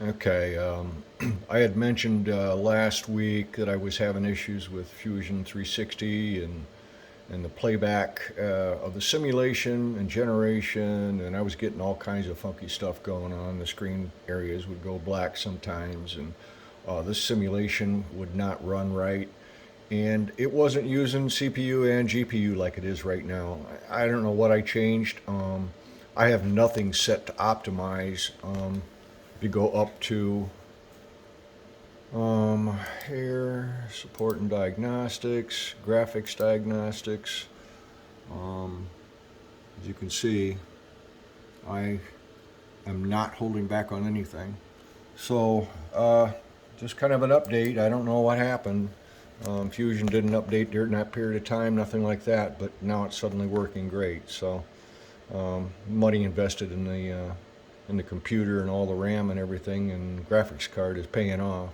Okay, I had mentioned last week that I was having issues with Fusion 360 and the playback of the simulation and generation, and I was getting all kinds of funky stuff going on. The screen areas would go black sometimes, and this simulation would not run right. And it wasn't using CPU and GPU like it is right now. I don't know what I changed. I have nothing set to optimize. If you go up to here, support and diagnostics, graphics diagnostics, as you can see, I am not holding back on anything. So, just kind of an update. I don't know what happened. Fusion didn't update during that period of time, nothing like that, but now it's suddenly working great. So, money invested in the computer and all the RAM and everything, and graphics card is paying off.